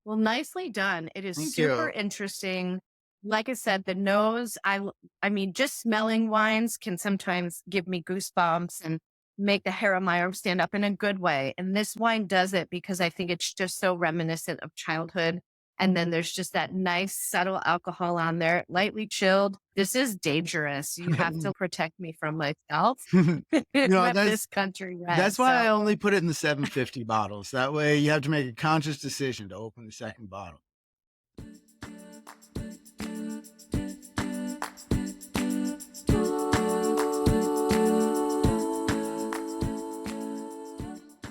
Well, nicely done. It is Thank super you. interesting. Like I said, the nose, I mean, just smelling wines can sometimes give me goosebumps and make the hair on my arm stand up in a good way. And this wine does it because I think it's just so reminiscent of childhood. And then there's just that nice, subtle alcohol on there, lightly chilled. This is dangerous. You have to protect me from myself with That's this country red. that's why I So, only put it in the 750 bottles. That way you have to make a conscious decision to open the second bottle.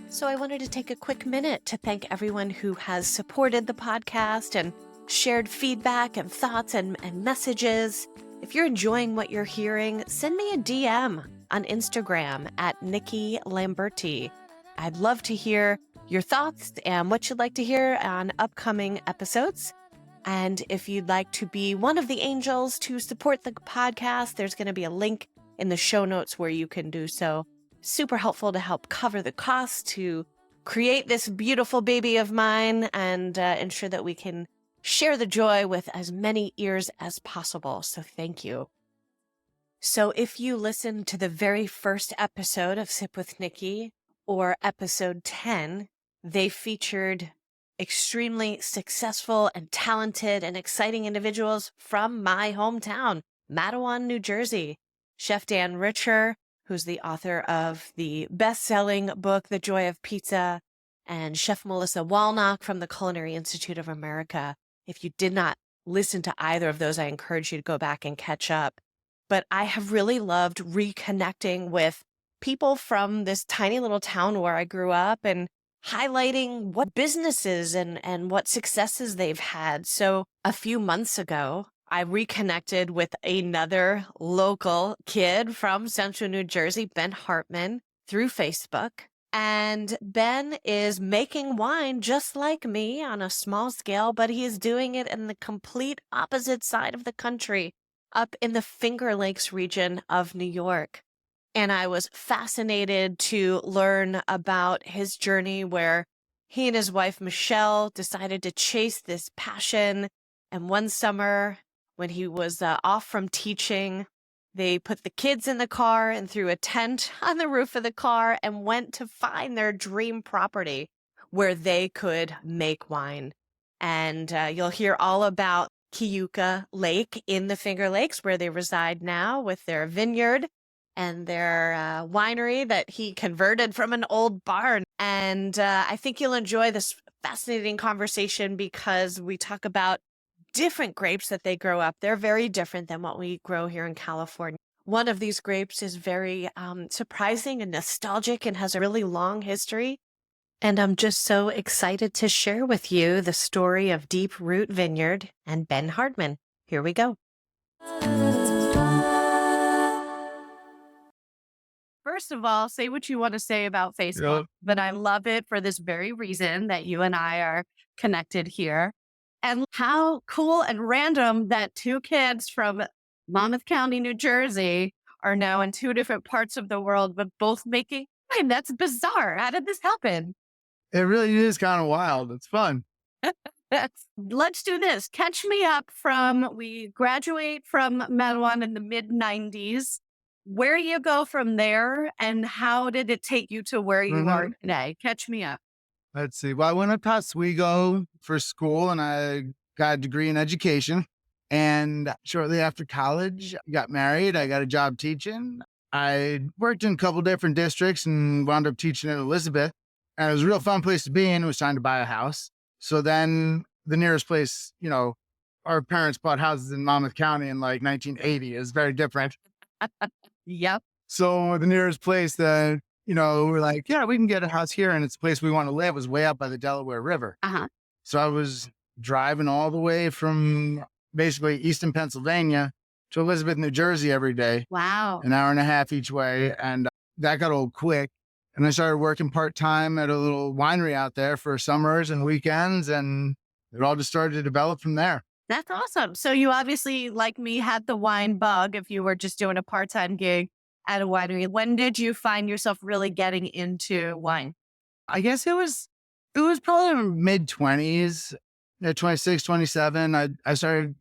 So I wanted to take a quick minute to thank everyone who has supported the podcast and shared feedback and thoughts and messages. If you're enjoying what you're hearing, send me a DM on Instagram at Nikki Lamberti. I'd love to hear your thoughts and what you'd like to hear on upcoming episodes. And if you'd like to be one of the angels to support the podcast, there's going to be a link in the show notes where you can do so. Super helpful to help cover the cost to create this beautiful baby of mine and ensure that we can share the joy with as many ears as possible. So thank you. So if you listened to the very first episode of Sip with Nikki or episode 10, they featured extremely successful and talented and exciting individuals from my hometown, Matawan, New Jersey. Chef Dan Richer, who's the author of the best-selling book, The Joy of Pizza, and Chef Melissa Walnock from the Culinary Institute of America. If you did not listen to either of those, I encourage you to go back and catch up. But I have really loved reconnecting with people from this tiny little town where I grew up and highlighting what businesses and what successes they've had. So a few months ago, I reconnected with another local kid from Central New Jersey, Ben Hartman, through Facebook. And Ben is making wine just like me on a small scale, but he is doing it in the complete opposite side of the country, up in the Finger Lakes region of New York. And I was fascinated to learn about his journey where he and his wife, Michelle, decided to chase this passion. And one summer, when he was off from teaching, they put the kids in the car and threw a tent on the roof of the car and went to find their dream property where they could make wine. And you'll hear all about Keuka Lake in the Finger Lakes, where they reside now with their vineyard and their winery that he converted from an old barn. And I think you'll enjoy this fascinating conversation because we talk about different grapes that they grow up. They're very different than what we grow here in California. One of these grapes is very surprising and nostalgic and has a really long history. And I'm just so excited to share with you the story of Deep Root Vineyard and Ben Hartman. Here we go. first of all, say what you want to say about Facebook, Yep. but I love it for this very reason that you and I are connected here. And how cool and random that two kids from Monmouth County, New Jersey are now in two different parts of the world, but both making wine. That's bizarre. How did this happen? It really is kind of wild. It's fun. Let's do this. Catch me up from, we graduate from Matawan in the mid 90s. Where you go from there and how did it take you to where you are Mhm. today? Catch me up. Let's see. Well, I went up to Oswego for school and I got a degree in education. And shortly after college, I got married. I got a job teaching. I worked in a couple different districts and wound up teaching in Elizabeth. And it was a real fun place to be in. It was time to buy a house. So then the nearest place, our parents bought houses in Monmouth County in like 1980. It was very different. Yep. So the nearest place that, we're like, yeah, we can get a house here. And it's a place we want to live was way up by the Delaware River. Uh-huh. So I was driving all the way from basically Easton, Pennsylvania to Elizabeth, New Jersey every day, Wow. an hour and a half each way. And that got old quick. And I started working part-time at a little winery out there for summers and weekends. And it all just started to develop from there. That's awesome. So you obviously, like me, had the wine bug if you were just doing a part-time gig at a winery. When did you find yourself really getting into wine? I guess it was probably mid-20s. at 26, 27, I started,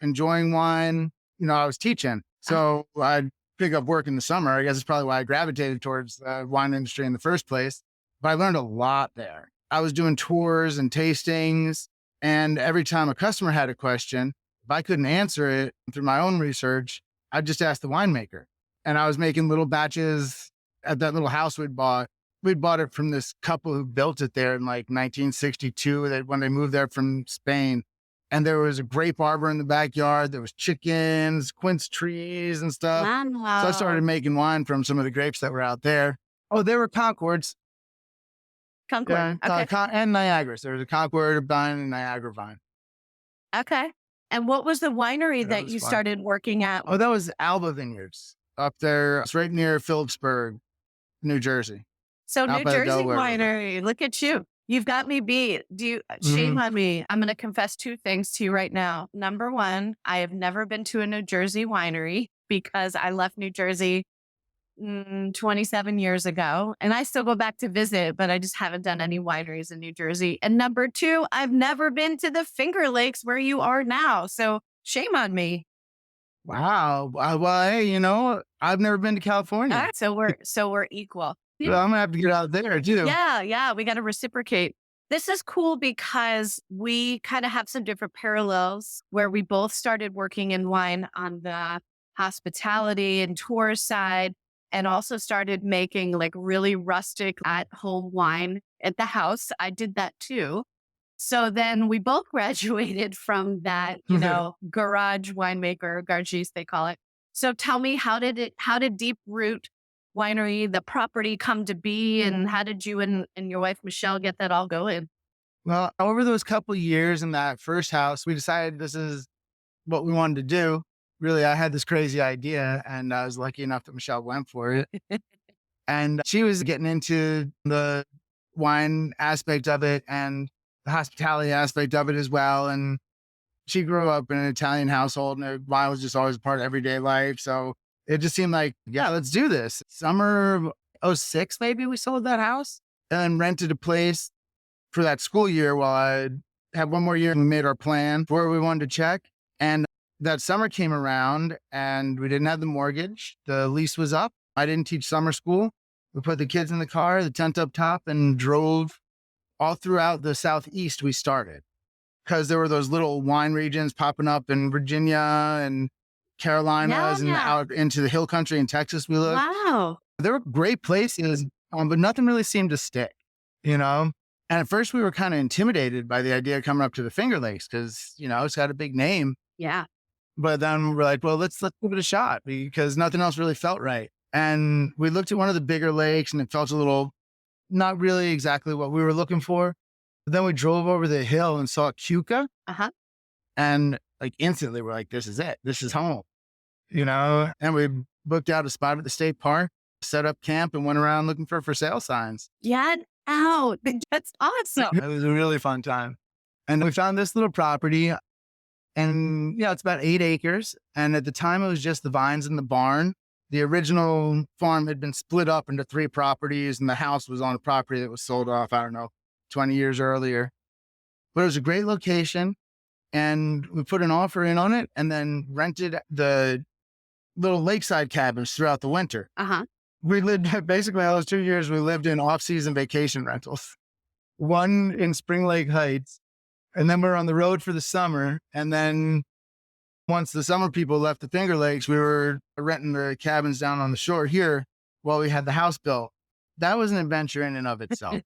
enjoying wine. I was teaching. So I'd pick up work in the summer. I guess it's probably why I gravitated towards the wine industry in the first place. But I learned a lot there. I was doing tours and tastings. And every time a customer had a question, if I couldn't answer it through my own research, I'd just ask the winemaker. And I was making little batches at that little house we'd bought. We'd bought it from this couple who built it there in like 1962, when they moved there from Spain. And there was a grape arbor in the backyard. There was chickens, quince trees and stuff. Wow. So I started making wine from some of the grapes that were out there. Oh, there were Concords. Concord. Yeah, Okay. and Niagaras. There was a Concord vine and Niagara vine. Okay. And what was the winery That that was you fun. started working at? Oh, that was Alba Vineyards up there. It's right near Phillipsburg, New Jersey. So out New by the Jersey Delaware River. winery. Look at you. You've got me beat. Shame on me. I'm going to confess two things to you right now. Number one, I have never been to a New Jersey winery because I left New Jersey 27 years ago, and I still go back to visit, but I just haven't done any wineries in New Jersey. And number two, I've never been to the Finger Lakes where you are now. So shame on me. Wow. Well, hey, I've never been to California. All right, so we're equal. So I'm gonna have to get out there too. Yeah, we got to reciprocate. This is cool because we kind of have some different parallels where we both started working in wine on the hospitality and tour side, and also started making like really rustic at home wine at the house. I did that too. So then we both graduated from that, garage winemaker, garagiste, they call it. So tell me, how did Deep Root Winery, the property, come to be, and how did you and your wife, Michelle, get that all going? Well, over those couple of years in that first house, we decided this is what we wanted to do. Really, I had this crazy idea, and I was lucky enough that Michelle went for it. And she was getting into the wine aspect of it and the hospitality aspect of it as well. And she grew up in an Italian household, and wine was just always a part of everyday life. So it just seemed like, yeah, let's do this. Summer of 06, maybe we sold that house and rented a place for that school year while I had one more year. We made our plan for where we wanted to check. And that summer came around and we didn't have the mortgage. The lease was up. I didn't teach summer school. We put the kids in the car, the tent up top, and drove all throughout the Southeast. We started because there were those little wine regions popping up in Virginia and Carolinas and out into the hill country in Texas. We looked. Wow. There were great places, but nothing really seemed to stick, And at first we were kind of intimidated by the idea of coming up to the Finger Lakes because, it's got a big name. Yeah. But then we're like, well, let's give it a shot because nothing else really felt right. And we looked at one of the bigger lakes and it felt a little, not really exactly what we were looking for. But then we drove over the hill and saw Cuca. Uh-huh. And like instantly we're like, this is it. This is home, And we booked out a spot at the state park, set up camp, and went around looking for sale signs. Get out. That's awesome. It was a really fun time. And we found this little property, and it's about 8 acres. And at the time it was just the vines in the barn. The original farm had been split up into 3 properties, and the house was on a property that was sold off, 20 years earlier. But it was a great location. And we put an offer in on it and then rented the little lakeside cabins throughout the winter. Uh-huh. We lived, basically all those 2 years, we lived in off-season vacation rentals. One in Spring Lake Heights, and then we were on the road for the summer. And then once the summer people left the Finger Lakes, we were renting the cabins down on the shore here while we had the house built. That was an adventure in and of itself.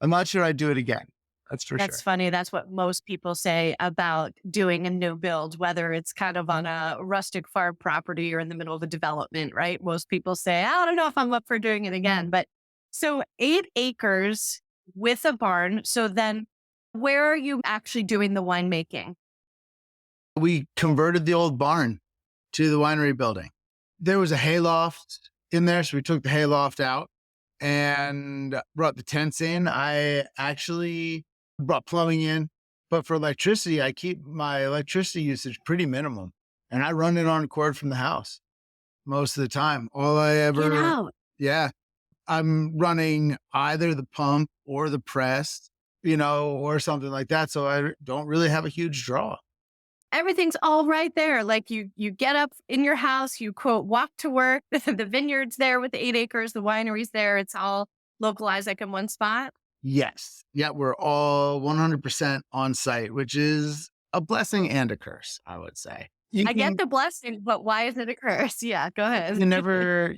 I'm not sure I'd do it again. That's for sure. That's funny. That's what most people say about doing a new build, whether it's kind of on a rustic farm property or in the middle of a development, right? Most people say, I don't know if I'm up for doing it again. But so 8 acres with a barn. So then where are you actually doing the winemaking? We converted the old barn to the winery building. There was a hayloft in there, so we took the hayloft out and brought the tents in. I actually brought plumbing in, but for electricity, I keep my electricity usage pretty minimum, and I run it on cord from the house most of the time. All I ever, Get out. yeah, I'm running either the pump or the press or something like that. So I don't really have a huge draw. Everything's all right there. Like you get up in your house, you quote, walk to work. The vineyard's there with the 8 acres, the winery's there. It's all localized like in one spot. Yes. Yeah, we're all 100% on site, which is a blessing and a curse, I would say. You I get the blessing, but why is it a curse? Yeah, go ahead.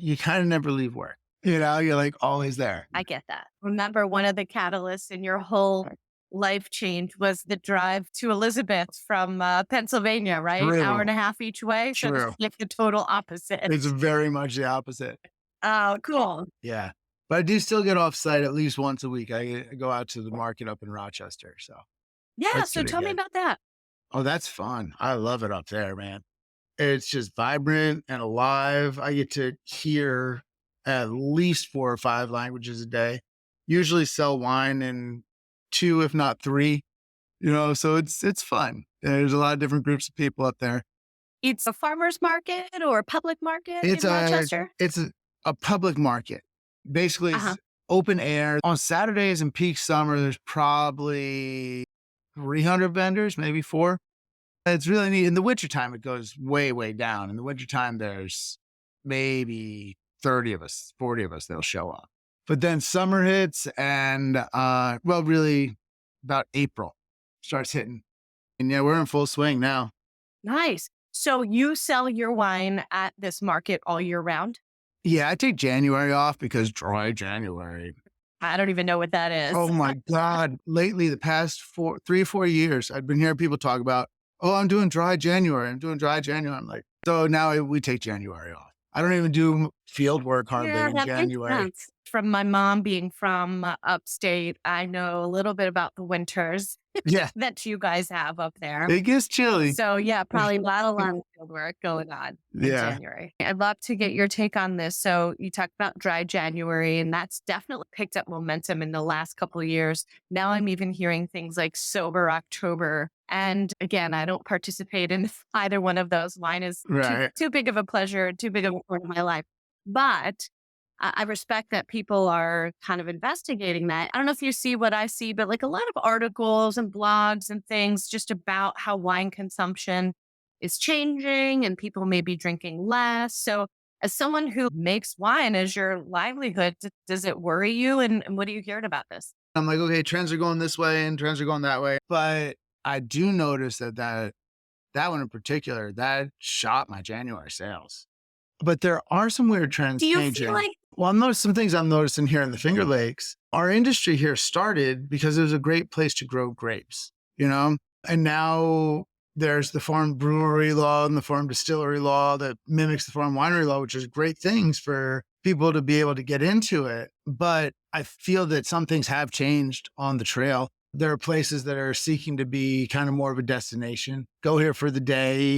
you kind of never leave work. You're like always there. I get that. Remember, one of the catalysts in your whole life change was the drive to Elizabeth from Pennsylvania, right? True. Hour and a half each way. So True. it's like the total opposite. It's very much the opposite. Oh, cool. Yeah. But I do still get off site at least once a week. I go out to the market up in Rochester. So Yeah. that's So pretty tell me good. about that. Oh, that's fun. I love it up there, man. It's just vibrant and alive. I get to hear at least 4 or 5 languages a day. Usually sell wine in 2, if not 3. So it's fun. There's a lot of different groups of people up there. It's a farmer's market or a public market It's in Rochester? a public market. Basically, it's open air. On Saturdays in peak summer, there's probably 300 vendors, maybe 4. It's really neat. In the wintertime, it goes way, way down. In the wintertime, there's maybe 30 of us, 40 of us that'll show up. But then summer hits and, really about April starts hitting. And yeah, we're in full swing now. Nice. So you sell your wine at this market all year round? Yeah, I take January off because dry January. I don't even know what that is. Oh my God. Lately, the past 3 or 4 years, I've been hearing people talk about, I'm doing dry January. I'm like, so now we take January off. I don't even do field work hardly in that January. makes sense. From my mom being from upstate, I know a little bit about the winters Yeah, that you guys have up there. it gets chilly. So yeah, probably not a lot of field work going on in Yeah. January. I'd love to get your take on this. So you talked about dry January, and that's definitely picked up momentum in the last couple of years. Now I'm even hearing things like sober October. And again, I don't participate in either one of those. Wine is Right. too big of a pleasure, too big of a part of my life. But I respect that people are kind of investigating that. I don't know if you see what I see, but like a lot of articles and blogs and things just about how wine consumption is changing and people may be drinking less. So as someone who makes wine as your livelihood, does it worry you? And what are you hearing about this? I'm like, okay, trends are going this way and trends are going that way. But I do notice that one in particular, that shot my January sales. But there are some weird trends Do you changing. feel like Well, I'm noticing some things I'm noticing here in the Finger Lakes. Our industry here started because it was a great place to grow grapes, And now there's the farm brewery law and the farm distillery law that mimics the farm winery law, which is great things for people to be able to get into it. But I feel that some things have changed on the trail. There are places that are seeking to be kind of more of a destination. Go here for the day.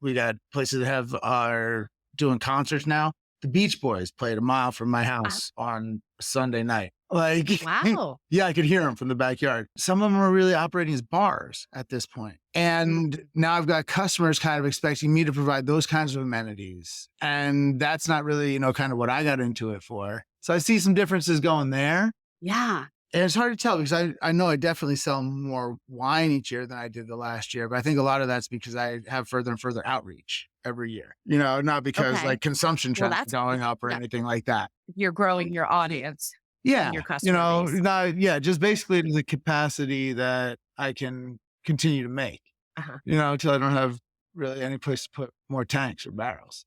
We got places that are doing concerts now. The Beach Boys played a mile from my house on Sunday night. Like, wow. yeah, I could hear them from the backyard. Some of them are really operating as bars at this point. And now I've got customers kind of expecting me to provide those kinds of amenities. And that's not really, kind of what I got into it for. So I see some differences going there. Yeah. And it's hard to tell because I know I definitely sell more wine each year than I did the last year. But I think a lot of that's because I have further and further outreach every year, not because like consumption trends are going up or anything like that. You're growing your audience. Yeah. Your customer base. Just basically the capacity that I can continue to make, until I don't have really any place to put more tanks or barrels.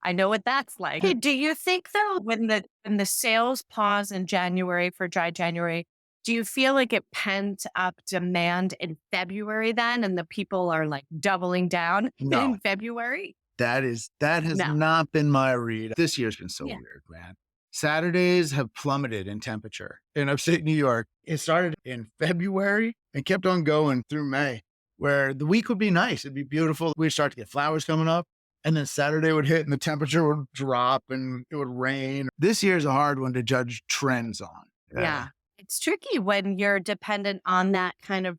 I know what that's like. Hey, do you think though, when the sales pause in January for dry January, do you feel like it pent up demand in February then and the people are like doubling down in February? That has not been my read. This year's been so weird, man. Saturdays have plummeted in temperature in upstate New York. It started in February and kept on going through May, where the week would be nice. It'd be beautiful. We'd start to get flowers coming up. And then Saturday would hit and the temperature would drop and it would rain. This year's a hard one to judge trends on. Yeah. It's tricky when you're dependent on that kind of,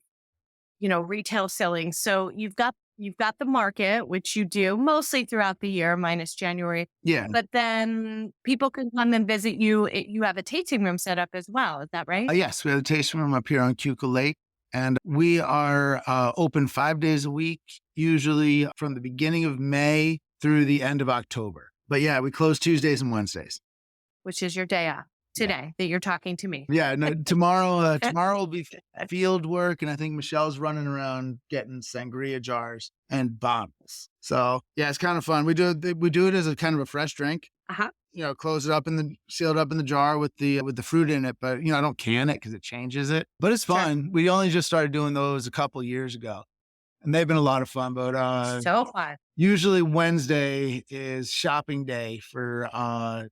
retail selling. So you've got you've got the market, which you do mostly throughout the year, minus January. Yeah. But then people can come and visit you. You have a tasting room set up as well. Is that right? Yes, we have a tasting room up here on Cuca Lake, and we are open 5 days a week, usually from the beginning of May through the end of October. But yeah, we close Tuesdays and Wednesdays. Which is your day off today that you're talking to me. Yeah, no, tomorrow will be field work, and I think Michelle's running around getting sangria jars and bottles. So yeah, it's kind of fun. We do it as a kind of a fresh drink. Close it up seal it up in the jar with the fruit in it. But I don't can it because it changes it. But it's fun. We only just started doing those a couple years ago, and they've been a lot of fun. But So fun. usually Wednesday is shopping day for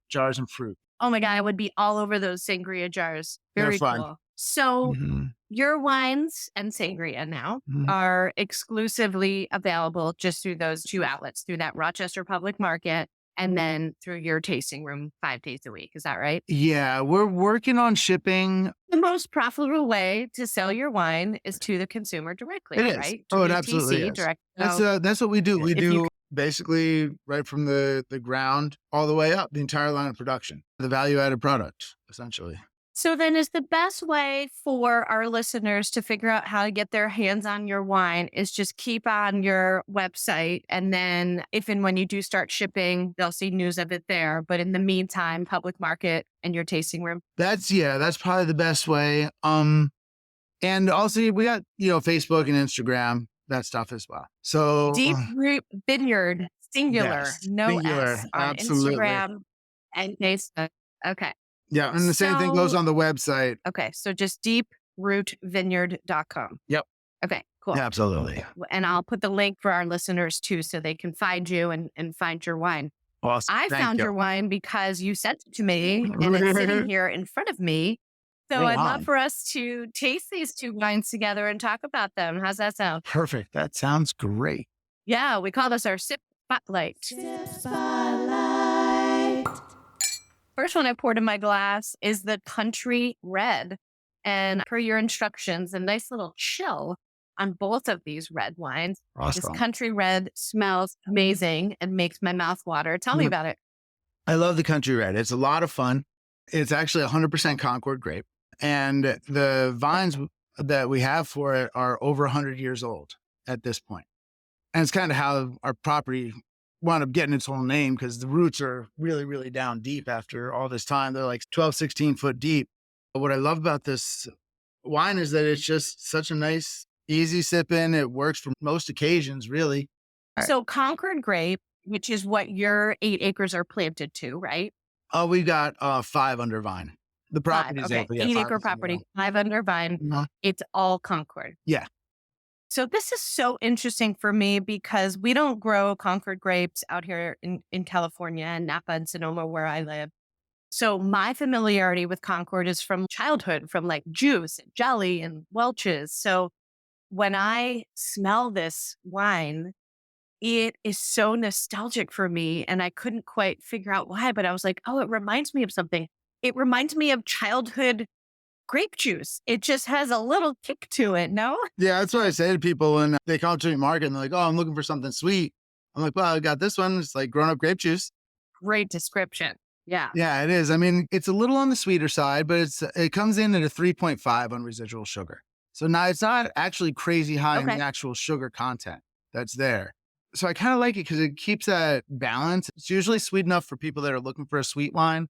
jars and fruit. Oh my God, I would be all over those sangria jars. Very fun. cool. So Mhm. your wines and sangria now Mhm. are exclusively available just through those two outlets, through that Rochester Public Market and then through your tasting room 5 days a week. Is that right? Yeah, we're working on shipping. The most profitable way to sell your wine is to the consumer directly, It is. right? Oh, it To absolutely is. direct. That's what we do. We if you do basically right from the ground all the way up, the entire line of production, the value-added product, essentially. So then is the best way for our listeners to figure out how to get their hands on your wine is just keep on your website. And then if and when you do start shipping, they'll see news of it there. But in the meantime, public market and your tasting room. That's probably the best way. And also we got, Facebook and Instagram, that stuff as well. So Deep Root Vineyard, singular, yes, no singular, S, on absolutely. Instagram and Facebook. Okay. Yeah, and the same thing goes on the website. Okay. So just deeprootvineyard.com. Yep. Okay, cool. Absolutely. And I'll put the link for our listeners too, so they can find you and find your wine. Awesome. I Thank found you. your wine because you sent it to me and it's sitting here in front of me. So I'd love for us to taste these two wines together and talk about them. How's that sound? Perfect. That sounds great. Yeah, we call this our sip spotlight. Sip spotlight. First one I poured in my glass is the Country Red. And per your instructions, a nice little chill on both of these red wines. Awesome. This Country Red smells amazing and makes my mouth water. Tell me about it. I love the Country Red. It's a lot of fun. It's actually 100% Concord grape. And the vines that we have for it are over 100 years old at this point. And it's kind of how our property wound up getting its whole name, because the roots are really, really down deep after all this time. They're like 12, 16 foot deep. But what I love about this wine is that it's just such a nice, easy sip in. It works for most occasions, really. So Concord grape, which is what your 8 acres are planted to, right? Oh, we got 5 under vine. The property is 8 acre property, 5 under vine. It's all Concord. Yeah. So this is so interesting for me because we don't grow Concord grapes out here in California and Napa and Sonoma where I live. So my familiarity with Concord is from childhood, from like juice and jelly and Welch's. So when I smell this wine, it is so nostalgic for me. And I couldn't quite figure out why, but I was like, oh, it reminds me of something. It reminds me of childhood grape juice. It just has a little kick to it, no? Yeah, that's what I say to people when they come to the market and they're like, oh, I'm looking for something sweet. I'm like, well, I got this one. It's like grown up grape juice. Great description. Yeah. Yeah, it is. I mean, it's a little on the sweeter side, but it comes in at a 3.5 on residual sugar. So now it's not actually crazy high in the actual sugar content that's there. So I kind of like it because it keeps that balance. It's usually sweet enough for people that are looking for a sweet wine,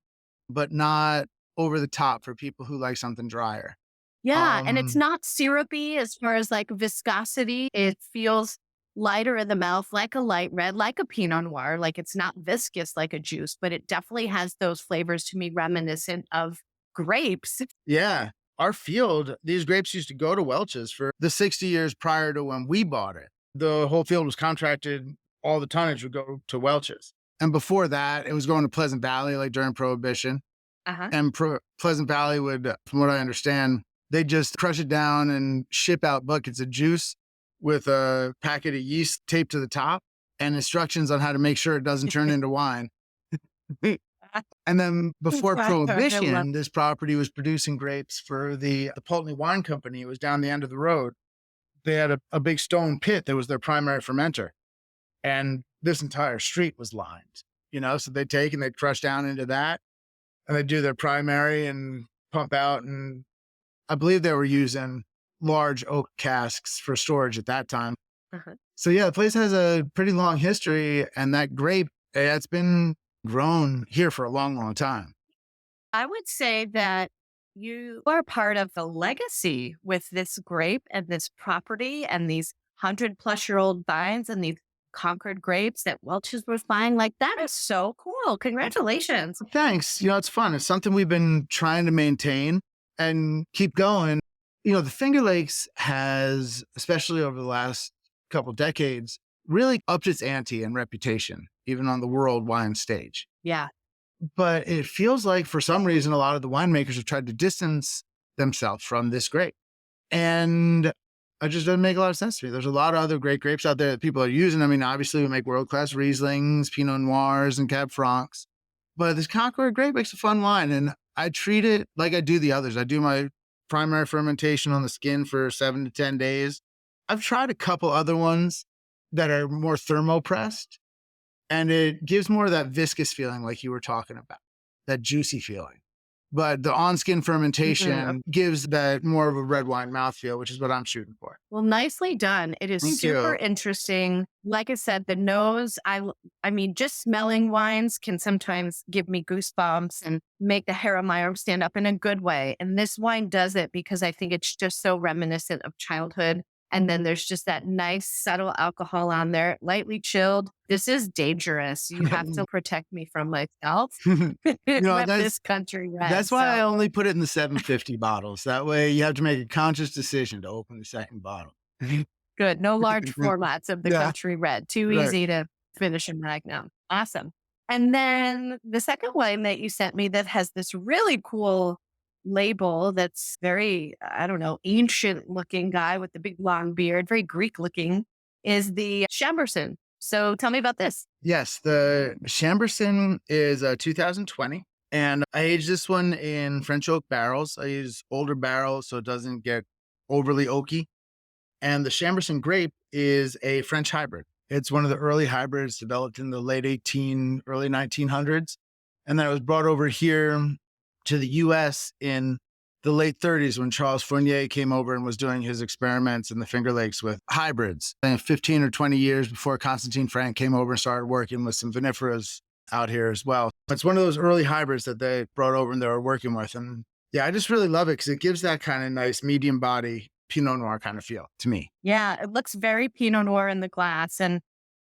but not over the top for people who like something drier. Yeah. And it's not syrupy as far as like viscosity. It feels lighter in the mouth, like a light red, like a Pinot Noir. Like it's not viscous like a juice, but it definitely has those flavors to me reminiscent of grapes. Yeah. Our field, these grapes used to go to Welch's for the 60 years prior to when we bought it. The whole field was contracted. All the tonnage would go to Welch's. And before that, it was going to Pleasant Valley, like during Prohibition. And Pleasant Valley would, from what I understand, they just crush it down and ship out buckets of juice with a packet of yeast taped to the top and instructions on how to make sure it doesn't turn into wine. And then before Prohibition, this property was producing grapes for the Pulteney Wine Company. It was down the end of the road. they had a big stone pit that was their primary fermenter. And this entire street was lined, so they take and they crush down into that and they do their primary and pump out. And I believe they were using large oak casks for storage at that time. Uh-huh. So yeah, the place has a pretty long history, and that grape, it's been grown here for a long, long time. I would say that you are part of the legacy with this grape and this property and these 100-plus-year-old vines and these Concord grapes that Welch's was buying. Like, that is so cool. Congratulations. Thanks. It's fun. It's something we've been trying to maintain and keep going. The Finger Lakes has, especially over the last couple decades, really upped its ante and reputation, even on the world wine stage. Yeah. But it feels like for some reason, a lot of the winemakers have tried to distance themselves from this grape. And it just doesn't make a lot of sense to me. There's a lot of other great grapes out there that people are using. I mean, obviously we make world-class Rieslings, Pinot Noirs, and Cab Francs. But this Concord grape makes a fun wine. And I treat it like I do the others. I do my primary fermentation on the skin for 7 to 10 days. I've tried a couple other ones that are more thermopressed, and it gives more of that viscous feeling like you were talking about, that juicy feeling. But the on-skin fermentation gives that more of a red wine mouthfeel, which is what I'm shooting for. Well, nicely done. It is Thank super you. interesting. Like I said, the nose, I mean, just smelling wines can sometimes give me goosebumps and make the hair on my arm stand up in a good way. And this wine does it because I think it's just so reminiscent of childhood. And then there's just that nice, subtle alcohol on there, lightly chilled. This is dangerous. You have to protect me from myself. Rep this country red. That's why I only put it in the 750 bottles. That way you have to make a conscious decision to open the second bottle. Good. No large formats of the Yeah. country red. Too Right. easy to finish in Magnum. Awesome. And then the second wine that you sent me that has this really cool label that's very, I don't know, ancient looking guy with the big long beard, very Greek looking, is the Chamberson. So tell me about this. Yes, the Chamberson is 2020. And I aged this one in French oak barrels. I use older barrels so it doesn't get overly oaky. And the Chamberson grape is a French hybrid. It's one of the early hybrids developed in the late early 1900s. And then it was brought over here to the US in the late 30s when Charles Fournier came over and was doing his experiments in the Finger Lakes with hybrids. And 15 or 20 years before Constantine Frank came over and started working with some vinifera's out here as well. It's one of those early hybrids that they brought over and they were working with. And yeah, I just really love it because it gives that kind of nice medium body Pinot Noir kind of feel to me. Yeah, it looks very Pinot Noir in the glass. And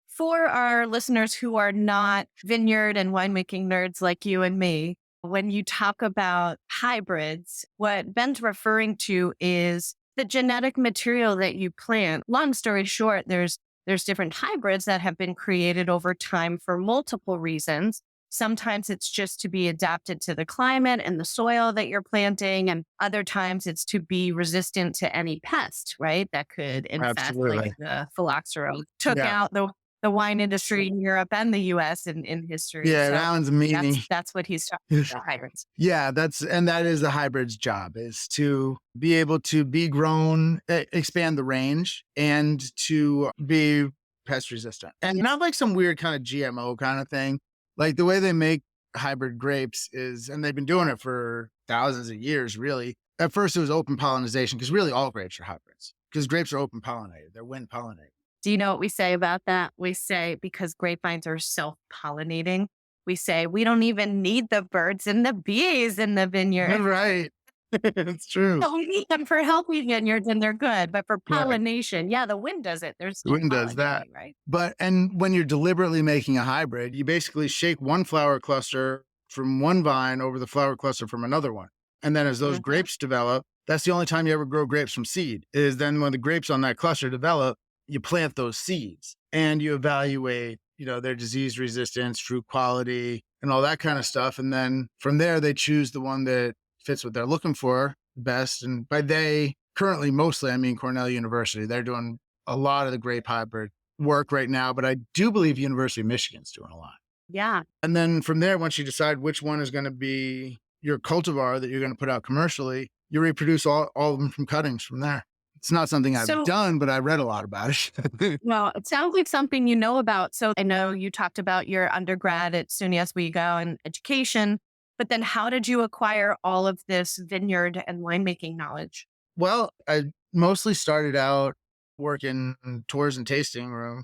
for our listeners who are not vineyard and winemaking nerds like you and me, when you talk about hybrids, what Ben's referring to is the genetic material that you plant. Long story short, there's different hybrids that have been created over time for multiple reasons. Sometimes it's just to be adapted to the climate and the soil that you're planting. And other times it's to be resistant to any pest, right? That could infest, Absolutely. like the phylloxera took Yeah. out the wine industry in Europe and the US in history. Yeah, So that one's a meanie. that's what he's talking about, hybrids. Yeah, that is the hybrid's job, is to be able to be grown, expand the range, and to be pest resistant. And not like some weird kind of GMO kind of thing. Like the way they make hybrid grapes is, and they've been doing it for thousands of years, really. At first it was open pollination, because really all grapes are hybrids, because grapes are open pollinated. They're wind pollinated. Do you know what we say about that? We say, because grapevines are self-pollinating, we say we don't even need the birds and the bees in the vineyard. Right. It's true. No, we need them for healthy vineyards and they're good. But for Right. pollination, yeah, the wind does it. There's The wind does that. pollinating, right? And when you're deliberately making a hybrid, you basically shake one flower cluster from one vine over the flower cluster from another one. And then as those Mhm. grapes develop, that's the only time you ever grow grapes from seed, is then when the grapes on that cluster develop, you plant those seeds and you evaluate, their disease resistance, fruit quality, and all that kind of stuff. And then from there, they choose the one that fits what they're looking for best. And by they, currently, mostly, I mean Cornell University. They're doing a lot of the grape hybrid work right now, but I do believe University of Michigan's doing a lot. Yeah. And then from there, once you decide which one is going to be your cultivar that you're going to put out commercially, you reproduce all of them from cuttings from there. It's not something I've So, done, but I read a lot about it. well, it sounds like something you know about. So I know you talked about your undergrad at SUNY Oswego and education, but then how did you acquire all of this vineyard and winemaking knowledge? Well, I mostly started out working in tours and tasting room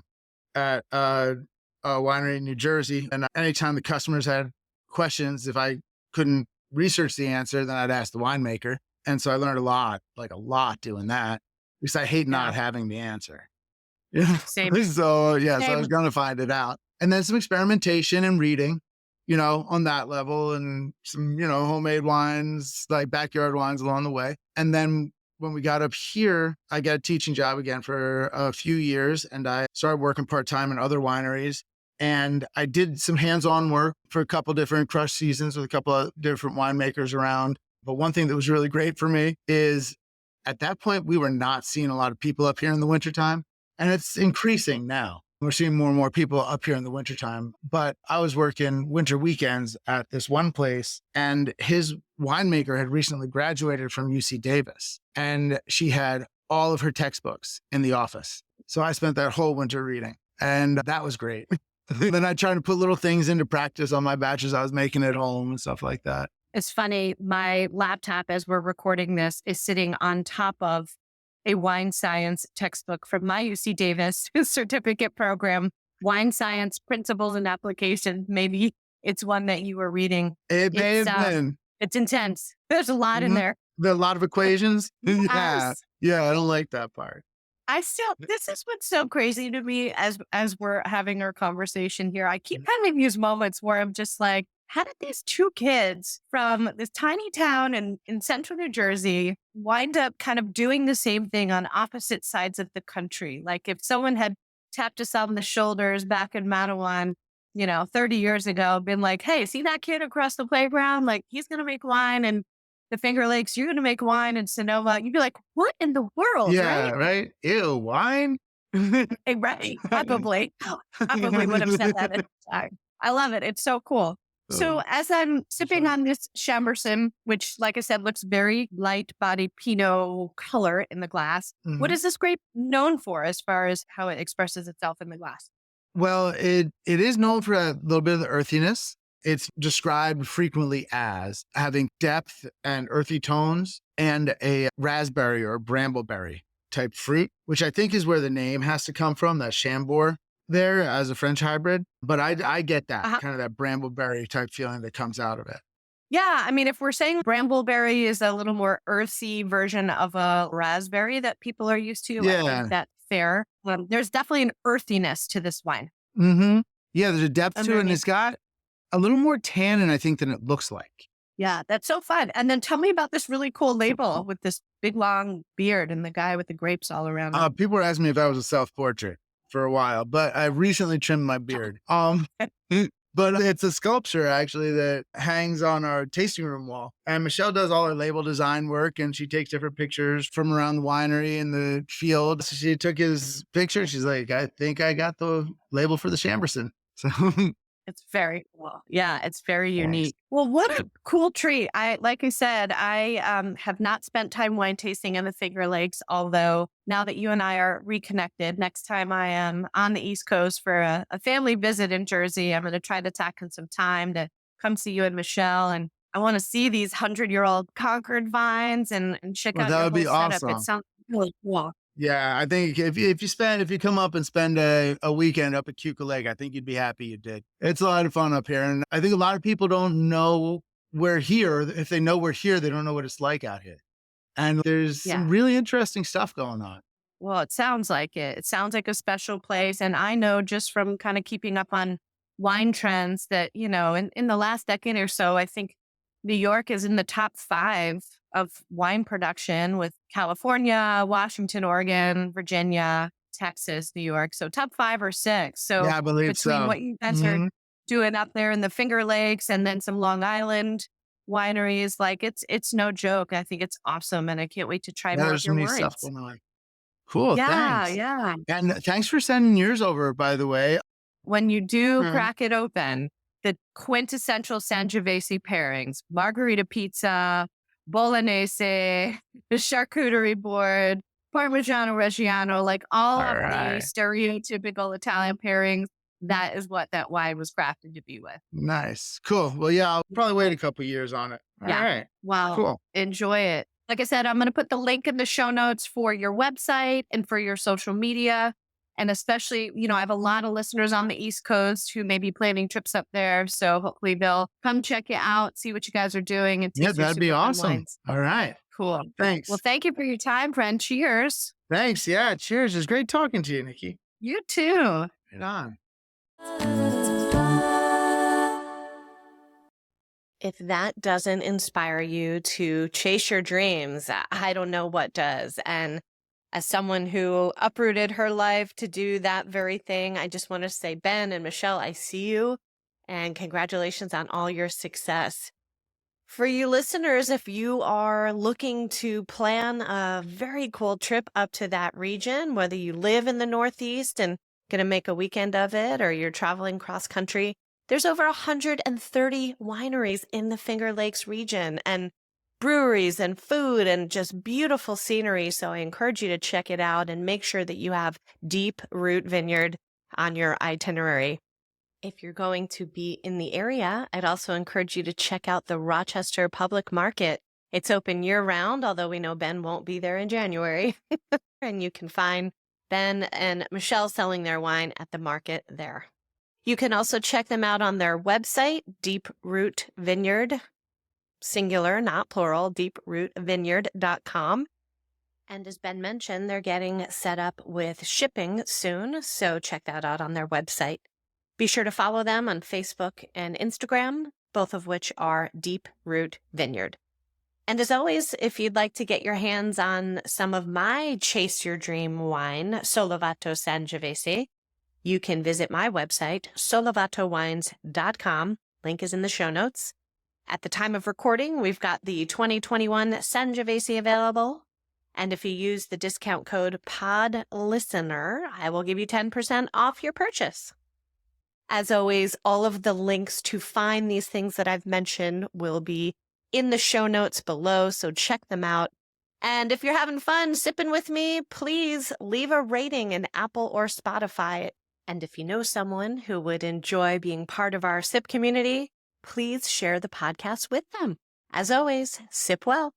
at a winery in New Jersey. And anytime the customers had questions, if I couldn't research the answer, then I'd ask the winemaker. And so I learned a lot, like a lot doing that, because I hate Yeah, not having the answer. Yeah. same, So, yeah, so I was same. going to find it out. And then some experimentation and reading, on that level, and some, homemade wines, like backyard wines along the way. And then when we got up here, I got a teaching job again for a few years, and I started working part-time in other wineries. And I did some hands-on work for a couple different crush seasons with a couple of different winemakers around. But one thing that was really great for me is at that point, we were not seeing a lot of people up here in the wintertime. And it's increasing now. We're seeing more and more people up here in the wintertime. But I was working winter weekends at this one place, and his winemaker had recently graduated from UC Davis, and she had all of her textbooks in the office. So I spent that whole winter reading, and that was great. Then I tried to put little things into practice on my batches I was making at home and stuff like that. It's funny. My laptop, as we're recording this, is sitting on top of a wine science textbook from my UC Davis certificate program, Wine Science Principles and Applications. Maybe it's one that you were reading. It may It's have been. it's intense. There's a lot in there. A lot of equations. Yeah. Yes. Yeah, I don't like that part. This is what's so crazy to me as we're having our conversation here. I keep having these moments where I'm just like, how did these two kids from this tiny town in central New Jersey wind up kind of doing the same thing on opposite sides of the country? Like if someone had tapped us on the shoulders back in Mattawan, 30 years ago, been like, hey, see that kid across the playground? Like he's going to make wine and the Finger Lakes, you're going to make wine in Sonoma. You'd be like, what in the world? Yeah, Right? right? Ew, wine? Right. Probably. Probably would have said that at the time. I love it. It's so cool. So Oh, as I'm sipping fun. on this Chambourcin, which, like I said, looks very light bodied Pinot color in the glass, what Mhm. is this grape known for as far as how it expresses itself in the glass? Well, it is known for a little bit of the earthiness. It's described frequently as having depth and earthy tones and a raspberry or brambleberry type fruit, which I think is where the name has to come from, that Chambord there as a French hybrid. But I get that Uh-huh. kind of that brambleberry type feeling that comes out of it. Yeah. I mean, if we're saying brambleberry is a little more earthy version of a raspberry that people are used to, I think Yeah. that's fair. There's definitely an earthiness to this wine Mm-hmm. Yeah, there's a depth to it, and underneath. it's got a little more tannin, I think, than it looks like. Yeah, that's so fun. And then tell me about this really cool label with this big long beard and the guy with the grapes all around him. People were asking me if I was a self-portrait for a while, but I recently trimmed my beard. But it's a sculpture actually that hangs on our tasting room wall. And Michelle does all her label design work, and she takes different pictures from around the winery and the field. So she took his picture. She's like, I think I got the label for the Chambourcin. So It's very cool. Yeah, it's very thanks. unique. Well, what a cool treat. Like I said, I have not spent time wine tasting in the Finger Lakes, although now that you and I are reconnected, next time I am on the East Coast for a family visit in Jersey, I'm going to try to tack in some time to come see you and Michelle. And I want to see these 100-year-old Concord vines and check Well, out that your would be whole setup. It awesome. sounds really cool. Yeah, I think if you come up and spend a weekend up at Cuca Lake, I think you'd be happy you did. It's a lot of fun up here, and I think a lot of people don't know we're here. If they know we're here, they don't know what it's like out here. And there's Yeah. some really interesting stuff going on. Well, it sounds like it. It sounds like a special place. And I know just from kind of keeping up on wine trends that, in the last decade or so, I think New York is in the top 5 of wine production with California, Washington, Oregon, Virginia, Texas, New York. So top 5 or 6. So Yeah, I believe between so. what you guys are Mhm. doing up there in the Finger Lakes and then some Long Island wineries, like it's no joke. I think it's awesome. And I can't wait to try Yeah, more of there's your some neat stuff wines. going on. Cool, Yeah, thanks. yeah. And thanks for sending yours over, by the way. When you do Mhm. crack it open, the quintessential Sangiovese pairings, margarita pizza, bolognese, the charcuterie board, Parmigiano Reggiano, like all All of the right. stereotypical Italian pairings. That is what that wine was crafted to be with. Nice. Cool. Well, yeah, I'll probably wait a couple years on it. All Yeah. right. Well, Cool. enjoy it. Like I said, I'm going to put the link in the show notes for your website and for your social media. And especially, I have a lot of listeners on the East Coast who may be planning trips up there. So hopefully they'll come check you out, see what you guys are doing, and Yeah, taste your that'd be super fun awesome. wines. All right. Cool. Thanks. Well, thank you for your time, friend. Cheers. Thanks. Yeah. Cheers. It's great talking to you, Nikki. You too. Right on. If that doesn't inspire you to chase your dreams, I don't know what does. And as someone who uprooted her life to do that very thing, I just want to say, Ben and Michelle, I see you, and congratulations on all your success. For you listeners, if you are looking to plan a very cool trip up to that region, whether you live in the Northeast and going to make a weekend of it, or you're traveling cross country, there's over 130 wineries in the Finger Lakes region, and breweries and food and just beautiful scenery. So I encourage you to check it out and make sure that you have Deep Root Vineyard on your itinerary. If you're going to be in the area, I'd also encourage you to check out the Rochester Public Market. It's open year-round, although we know Ben won't be there in January. And you can find Ben and Michelle selling their wine at the market there. You can also check them out on their website, Deep Root Vineyard, singular, not plural, deeprootvineyard.com. And as Ben mentioned, they're getting set up with shipping soon, so check that out on their website. Be sure to follow them on Facebook and Instagram, both of which are Deep Root Vineyard. And as always, if you'd like to get your hands on some of my Chase Your Dream wine, Solavato Sangiovese, you can visit my website, solovatowines.com. Link is in the show notes. At the time of recording, we've got the 2021 Sangiovese available. And if you use the discount code PODLISTENER, I will give you 10% off your purchase. As always, all of the links to find these things that I've mentioned will be in the show notes below, so check them out. And if you're having fun sipping with me, please leave a rating in Apple or Spotify. And if you know someone who would enjoy being part of our sip community, please share the podcast with them. As always, sip well.